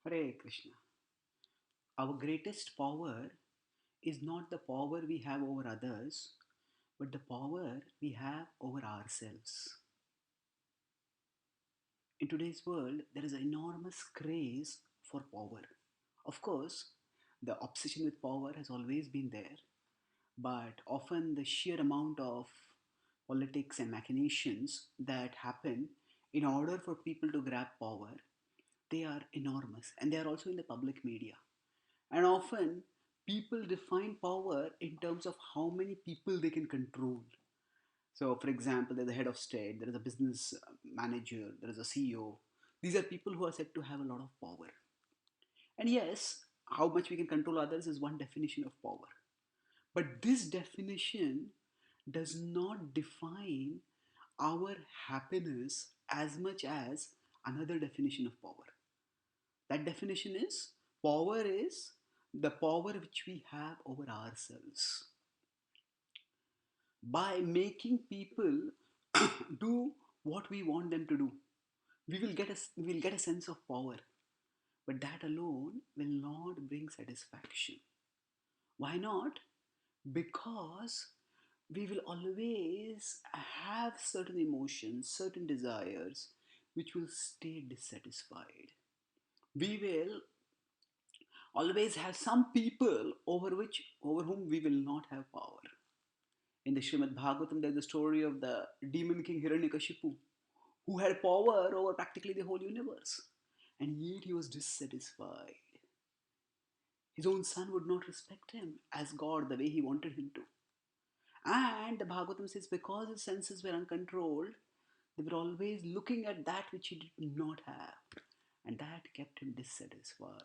Hare Krishna. Our greatest power is not the power we have over others, but the power we have over ourselves. In today's world, there is an enormous craze for power. Of course, the obsession with power has always been there, but often the sheer amount of politics and machinations that happen in order for people to grab power, they are enormous, and they are also in the public media. And often people define power in terms of how many people they can control. So, for example, there's a head of state, there is a business manager, there is a CEO. These are people who are said to have a lot of power. And yes, how much we can control others is one definition of power. But this definition does not define our happiness as much as another definition of power. That definition is power is the power which we have over ourselves. By making people do what we want them to do, we will get a sense of power, but that alone will not bring satisfaction. Why not? Because we will always have certain emotions, certain desires which will stay dissatisfied. We will always have some people over whom we will not have power. In the Srimad Bhagavatam, there's the story of the demon king Hiranyakashipu, who had power over practically the whole universe. And yet he was dissatisfied. His own son would not respect him as God the way he wanted him to. And the Bhagavatam says because his senses were uncontrolled, they were always looking at that which he did not have. And that kept him dissatisfied.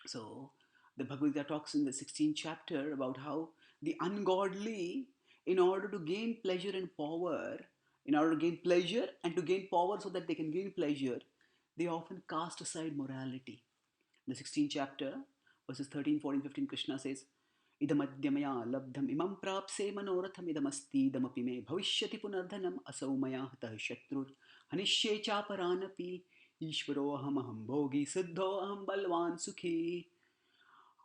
So, the Bhagavad Gita talks in the 16th chapter about how the ungodly, in order to gain pleasure and power, in order to gain pleasure and to gain power so that they can gain pleasure, they often cast aside morality. In the 16th chapter, verses 13, 14, 15, Krishna says, Idamadhyamaya labdham imam prapse manoratham idamasti idamapi me bhavishyati punardhanam asau maya hatah shatrur hanishye chaparanapi ईश्वरो aham bhogi siddho aham balvan sukhi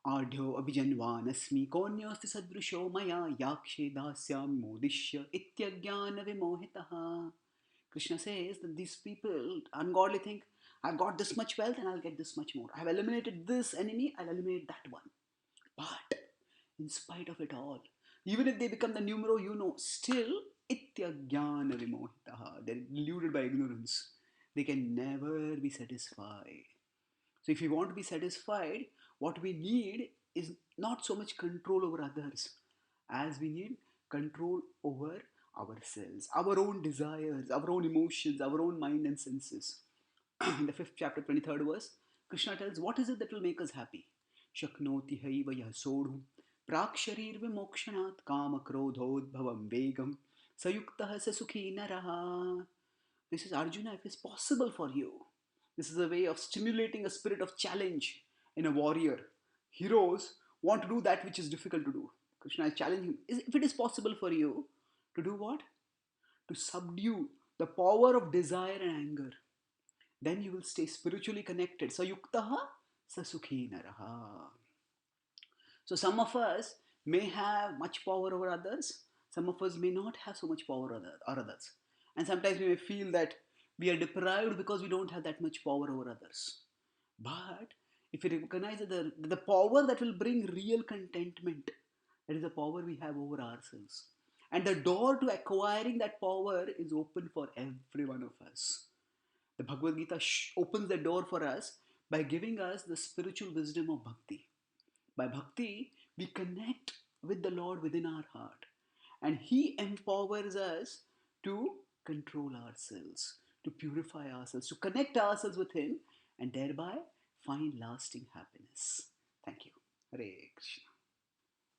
आढ्यो अभिजन्वानस्मि कोऽन्योऽस्ति सदृशो मया याक्षे दास्यामि मोदिष्य इत्यज्ञानविमोहितः. Krishna says that these people, ungodly, think, I've got this much wealth and I'll get this much more. I've eliminated this enemy, I'll eliminate that one. But in spite of it all, even if they become the numero uno, still ityajnana vimohitaha. They're deluded by ignorance. They can never be satisfied. So if we want to be satisfied, what we need is not so much control over others as we need control over ourselves, our own desires, our own emotions, our own mind and senses. In the 5th chapter, 23rd verse, Krishna tells, what is it that will make us happy? Shaknoti haiva yah sodhum praksharir vimokshanat kama krodhodbhavam vegam sayuktah sa sukhi naraha. This is Arjuna, if it's possible for you. This is a way of stimulating a spirit of challenge in a warrior. Heroes want to do that which is difficult to do. Krishna is challenging him. If it is possible for you to do what? To subdue the power of desire and anger, then you will stay spiritually connected. Sayuktaha sasukhi naraha. So some of us may have much power over others. Some of us may not have so much power over others. And sometimes we may feel that we are deprived because we don't have that much power over others. But if we recognize that the power that will bring real contentment, that is the power we have over ourselves. And the door to acquiring that power is open for every one of us. The Bhagavad Gita opens the door for us by giving us the spiritual wisdom of Bhakti. By Bhakti, we connect with the Lord within our heart. And He empowers us to control ourselves, to purify ourselves, to connect ourselves with Him, and thereby find lasting happiness. Thank you. Hare Krishna.